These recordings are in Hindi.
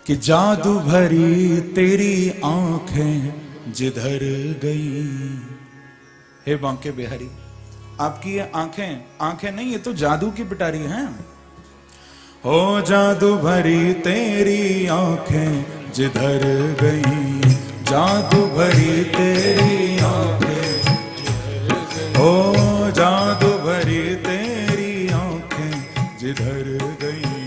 कि जादू भरी तेरी आंखें जिधर गई। हे बांके बिहारी, आपकी ये आंखें नहीं, ये तो जादू की पिटारी हैं। हो जादू भरी तेरी आंखें जिधर गई, जादू भरी तेरी आंखें, हो जादू भरी तेरी आंखें जिधर गई,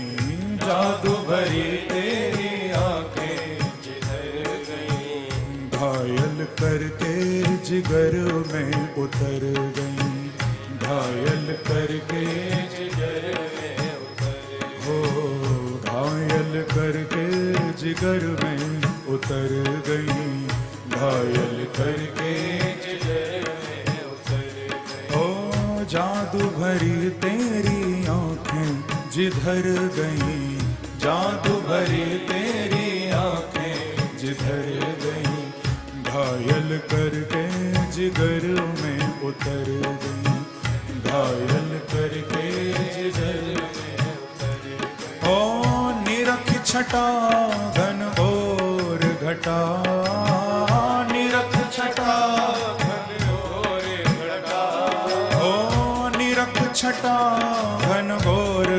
जादू भरी तेरी आंखें जिधर गई, घायल करके जिगर में उतर गई, घायल करके जिगर में उतर, हो घायल करके जिगर में उतर गई, घायल करके जिगर में उतर गई। ओ जादू भरी तेरी आंखें जिधर गई, जादू भरी तेरी आंखें जिधर गई, घायल करके जिगर में उतर गई, घायल करके जिगर में उतर गई। ओ निरख छटा घन घोर घटा, निरख छटा घन घोर घटा, ओ निरख छटा घन घोर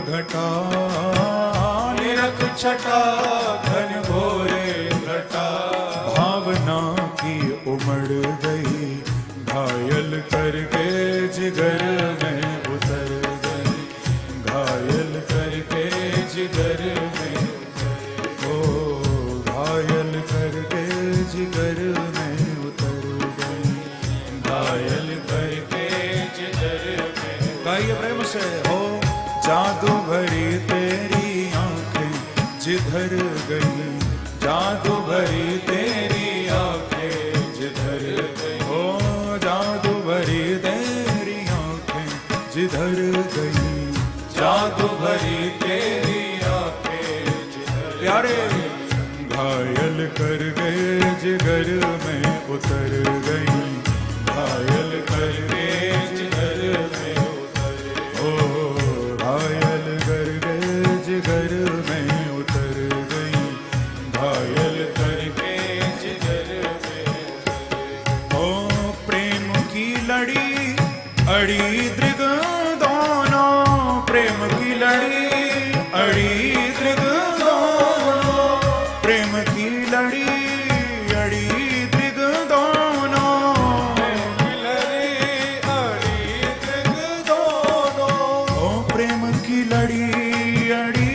घटा, निरख छटा घन घोर घटा, भावना की उमड़ गई, घायल करके जिगर में उतर गई, घायल करके जिगर में उतर, ओ घायल करके जिगर में उतर गई, घायल करके जिगर में। गाइए प्रेम से। हो जादू भरी तेरी आंखें जिधर गई, जादू भरी तेरी आंखें जिधर गई, हो जादू भरी तेरी आंखें जिधर गई, जादू भरी तेरी आंखें जिधर। प्यारे घायल कर गए जिगर में उतर गई, घायल कर गए जिगर में उतर, ओ घायल कर गए जिगर में उतर गई, घायल करके जिगर में उतर। ओ प्रेम की लड़ी अड़ी दृग दोनों, प्रेम की लड़ी अड़ी दृग दोनों, प्रेम की लड़ी अड़ी दृग दोनों, प्रेम की लड़ी अड़ी दृग दोनों, ओ प्रेम की लड़ी अड़ी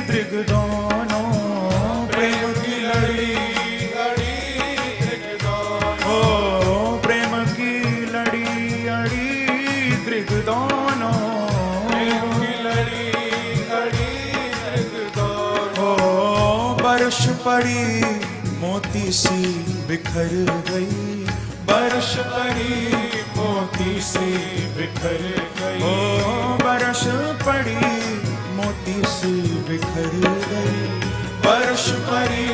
दृग दोनों, प्रेम की लड़ी अड़ी दृग दोनों, ओ प्रेम की लड़ी अड़ी दृग दोनों, प्रेम की लड़ी अड़ी दृग दोनों, ओ बरस पड़ी मोती सी बिखर गई, बरस पड़ी मोती सी बिखर गई, ओ बरस पड़ी मोती सी बिखर गई, बरस पड़ी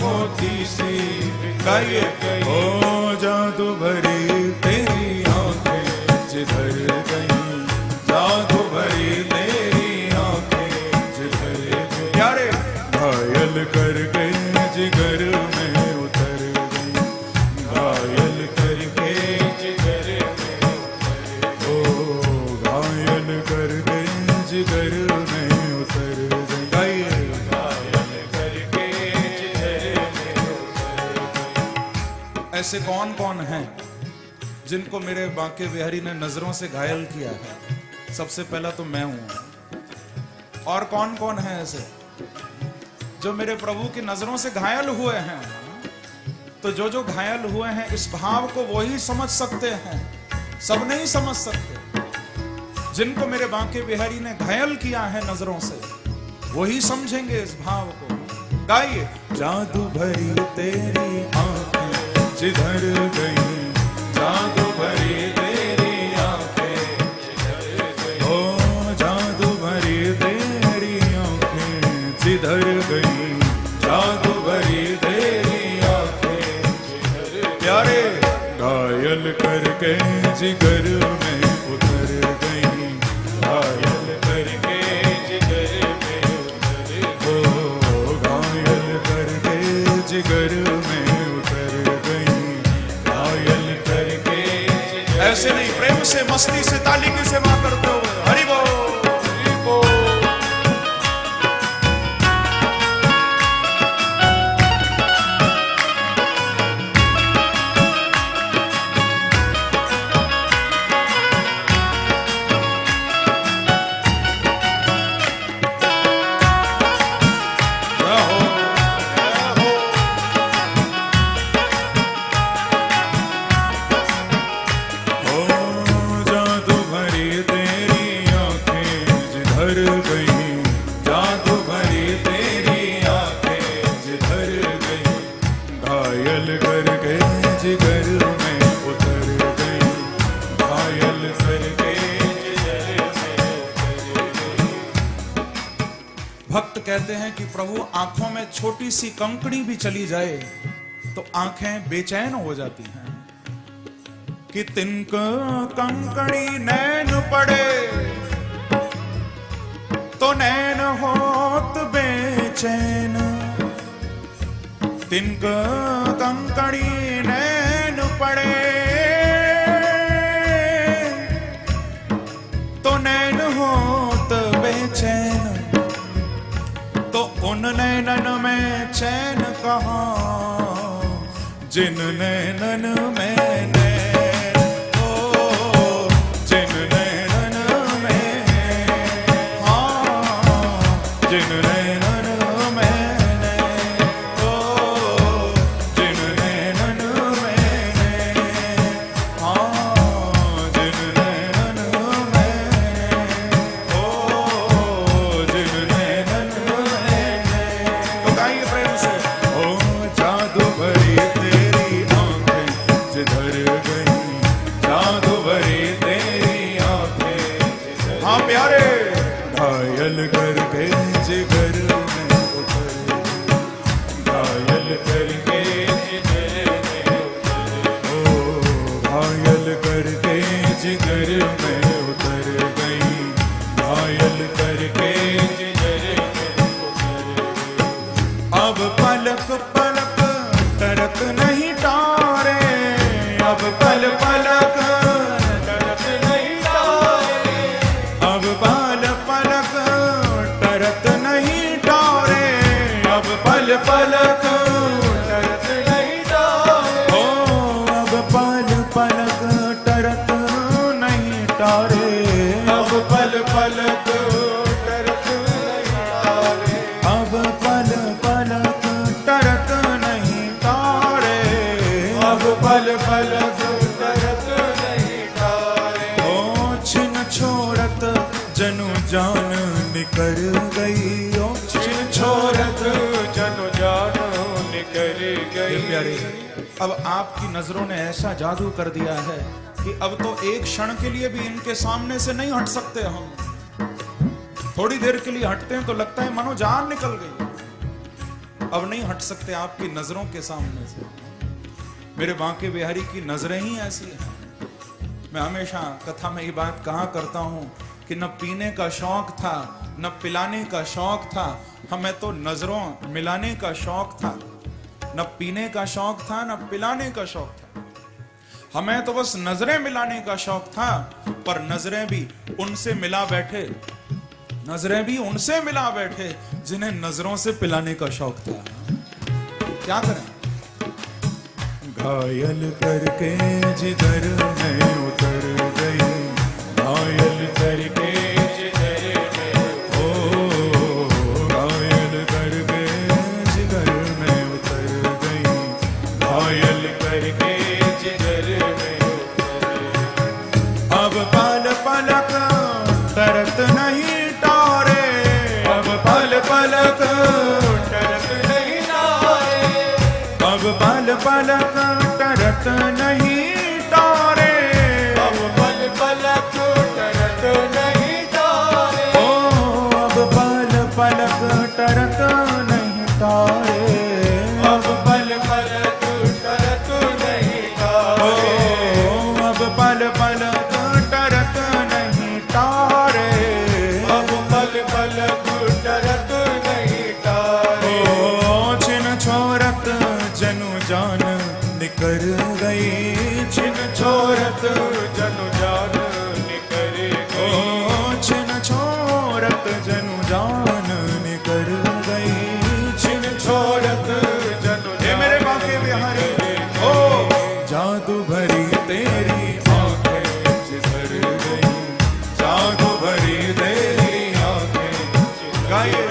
मोती सी बिखर गई। ओ जादू भरी तेरी आंखें जिधर गई, जादू भरी तेरी आंखें जिधर गई। प्यारे घायल कर गई जिगर में उतर गई, घायल करके जिगर में उतर, ओ घायल कर गई जिगर में उतर गई, घायल करके जिगर में उतर गई। ऐसे कौन कौन हैं जिनको मेरे बांके बिहारी ने नजरों से घायल किया है? सबसे पहला तो मैं हूं। और कौन कौन है ऐसे जो मेरे प्रभु की नजरों से घायल हुए हैं? तो जो घायल हुए हैं इस भाव को वो ही समझ सकते हैं, सब नहीं समझ सकते। जिनको मेरे बांके बिहारी ने घायल किया है नजरों से, वही समझेंगे इस भाव को। गाइए। जादू भरी तेरी आंखें जिधर गई, जादू भरी घायल करके जिगर में उतर गई, घायल करके जिगर में उतर गई, घायल करके जिगर में उतर गई, घायल करके। ऐसे नहीं, प्रेम से मस्ती से ताली की सेवा करते हुए हरि बोल। भक्त कहते हैं कि प्रभु आंखों में छोटी सी कंकड़ी भी चली जाए तो आंखें बेचैन हो जाती हैं, कि तिनक कंकड़ी नैन पड़े तो नैन होत बेचैन, तिनक कंकड़ी नैन पड़े तो नैन होत बेचैन, तो उन नैनन में चैन कहाँ जिन नैनन में नैन, ओ जिन नैनन में, हाँ जिन नैनन में नैन, ओ जिन नैनन में नैन, हाँ जिन नैनन में नैन, ओ जिन नैनन घायल करके जिगर में उतर, घायल करके जिगर में उतर, ओ घायल करके जिगर में उतर गई, घायल करके जिगर में उतर गई। अब पलक पलक तरक नहीं तारे, अब पल पलक तरक नहीं तारे, अब पल पलक तरत नहीं तारे, अब पल पलक तरत नहीं तारे, ओ अब पल पलक तरत नहीं तारे, अब पल पलक तरत नहीं तारे, अब पल पलक तरत नहीं तारे, अब पल पलक तरत नहीं तारे, ओ छिन छोड़त जनु जान निकर गई, ओ छिन छोड़त जनु जान निकर गई। प्यारे, अब आपकी नजरों ने ऐसा जादू कर दिया है कि अब तो एक क्षण के लिए भी इनके सामने से नहीं हट सकते हम। थोड़ी देर के लिए हटते हैं तो लगता है मानो जान निकल गई। अब नहीं हट सकते आपकी नजरों के सामने से। मेरे बांके बिहारी की नजरें ही ऐसी हैं। मैं हमेशा कथा में ये बात कहा करता हूं कि न पीने का शौक था, न पिलाने का शौक था, हमें तो नजरों मिलाने का शौक था। न पीने का शौक था, न पिलाने का शौक था, हमें तो बस नजरें मिलाने का शौक था। पर नजरें भी उनसे मिला बैठे, नजरें भी उनसे मिला बैठे जिन्हें नजरों से पिलाने का शौक था। क्या करें? घायल करके जिधर में उतर गई, घायल करके जिधर में, ओ घायल करके जिधर में उतर गई, घायल करके जिधर में उतर गई। अब पल पलक तरत नहीं तारे, अब पल पलक तरत नहीं तारे, अब पल पलक तरत नहीं तारे, अब पल पलक तरत नहीं तारे, ओ अब पल पलक तरत नहीं तारे, अब पल पलक तरत नहीं तारे, भरी तेरी आंखें जिधर गई, जादू भरी तेरी आंखें गाइए,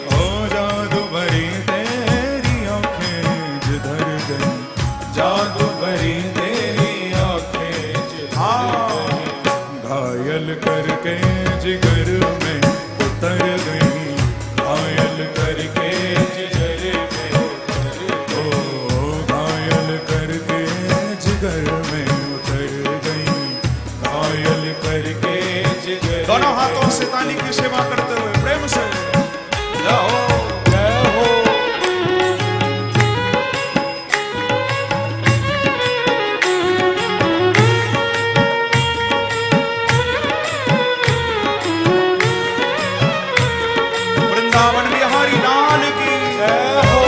ओ जादू भरी तेरी आंखें जिधर गई, जादू भरी तेरी आंखें जिधर गई, घायल करके जिगर में उतर गई, घायल करके जिगर में उतर गई, ओ घायल करके जिगर में उतर गई, घायल करके जिगर। दोनों हाथों से ताली की सेवा करते हुए प्रेम से जाओ जय हो। वृंदावन बिहारी लाल की जय हो।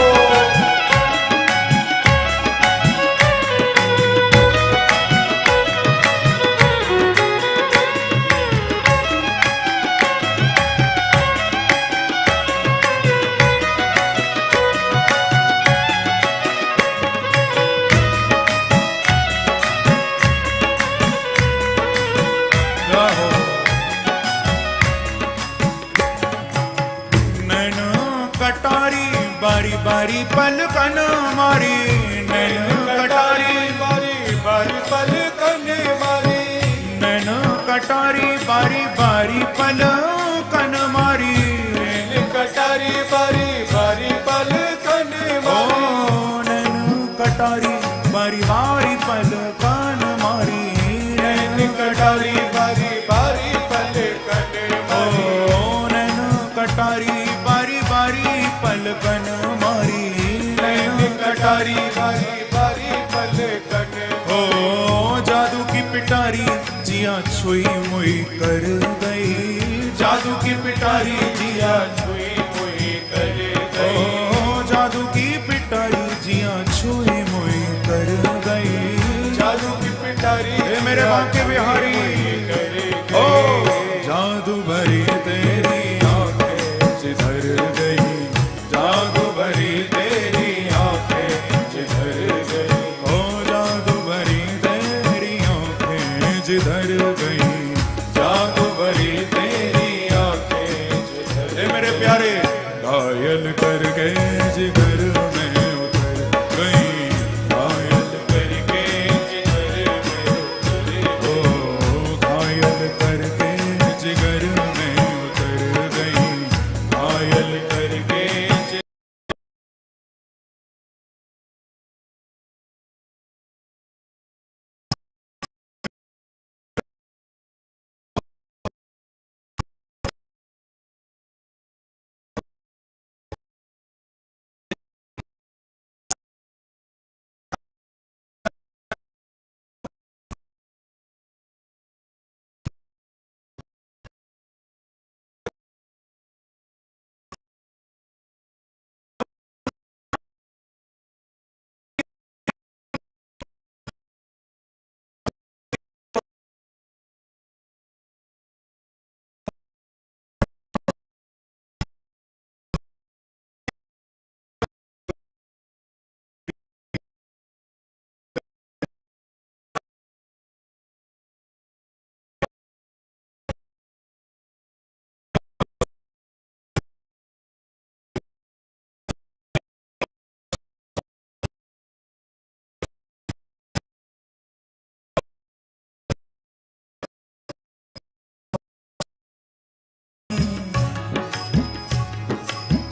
कटारी बारी बारी पलकन मारी, नैन कटारी बारी बारी पलकन मारी, नैन कटारी बारी बारी पलकन मारी, नैन कटारी बारी बारी पलकन मारी, नैन कटारी बारी बारी पलकन मारी, नैन कटारी बारी बारी पलकन मारी, नैन कटारी बारी बारी पलकन मारी, नैन कटारी बारी बारी पलकन। ओ जादू की पिटारी जिया छुई मुई कर गई, जादू की पिटारी जिया छुई मुई कर गई, ओ जादू की पिटारी जिया छुई मुई कर गई, जादू की पिटारी मेरे बांके बिहारी कर गई, ओ जादू भरी तेरी आंखें जिधर गई, जादू भरी तेरी आंखें जिधर गई, ओ जादू भरी तेरी आंखें जिधर गई, जादू भरी तेरी आंखें जिधर। मेरे प्यारे घायल करके जिगर में उतर गई, घायल करके जिगर में उतर गई, ओ घायल करके जिगर में उतर गई, घायल करके।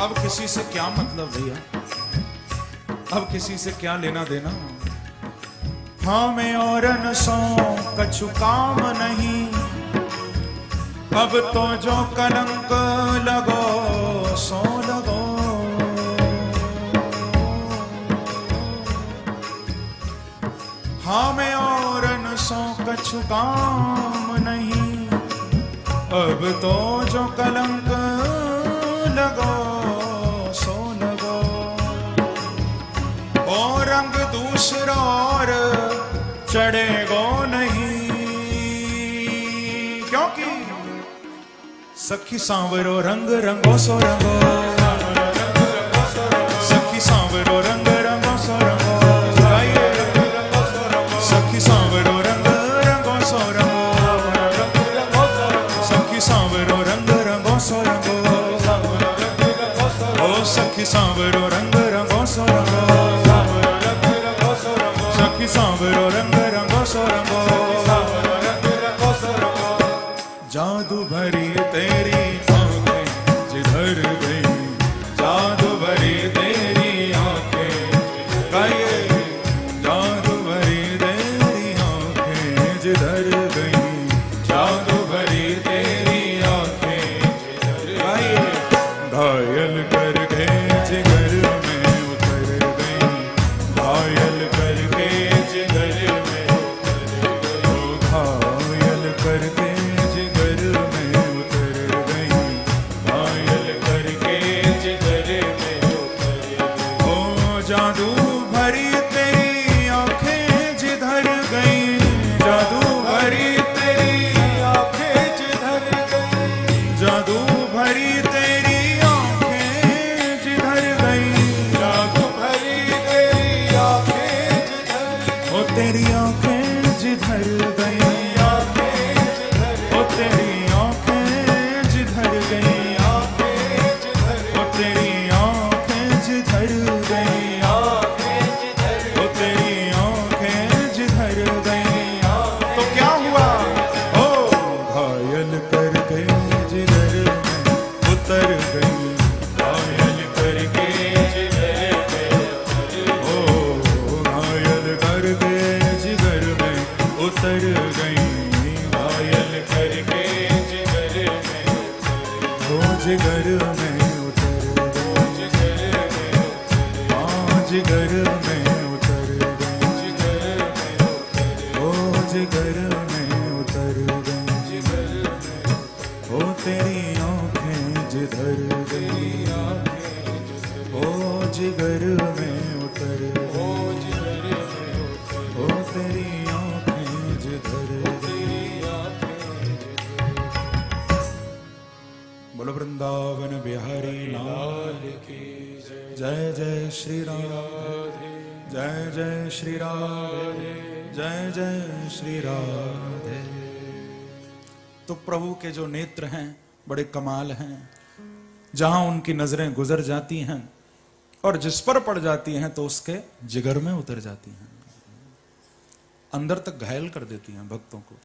अब किसी से क्या मतलब भैया, अब किसी से क्या लेना देना, हाँ मैं और न सो कछु काम नहीं, अब तो जो कलंक लगो सो लगो, हाँ मैं और न सो कछु काम नहीं, अब तो जो कलंक लगो सो लगो, और रंग दूसरा और चढ़ेगो नहीं, क्योंकि सखी सांवरो रंग रंगो सो रंगो, सखी सांवरो रंग रंगो सो रंगो, सखी सांवरो जिधर गई, जादू भरी तेरी आंखें जिधर गई, घायल करके जिगर में उतर गई, घायल करके जिगर में उतर गई, घायल करके जिगर में उतर गई, घायल करके जिगर में उतर गई। ओ जादू भरी तेरी आंखें जिधर गई, जादू भरी तेरी आंखें जिधर गई, जादू भरी तेरी आंखें जिधर गई, जादू भरी तेरी आंखें जिधर, ओ तेरी आंखें जिधर गई, ओ तेरी आंखें जिधर गई, ओ तेरी आंखें जिधर गई, ओ तेरी आंखें जिधर गई। तो क्या हुआ? ओ घायल करके जिधर में उतर गई, घायल करके जिधर में, ओ घायल करके जिगर में उतर गई, घायल करके जिगर में, ओ जिगर में उतर गई, हाँ जिगर में उतर गई, ओ जिगर में उतर गई, ओ तेरी आंखें जिधर गई, ओ जिगर में उतर गई, ओ तेरी आंखें जिधर गई। बोलो वृंदावन बिहारी लाल की जय, जय श्री राधे, जय जय श्री राधे, जय जय श्री राधे। तो प्रभु के जो नेत्र हैं बड़े कमाल हैं, जहां उनकी नजरें गुजर जाती हैं और जिस पर पड़ जाती हैं तो उसके जिगर में उतर जाती हैं, अंदर तक घायल कर देती हैं भक्तों को।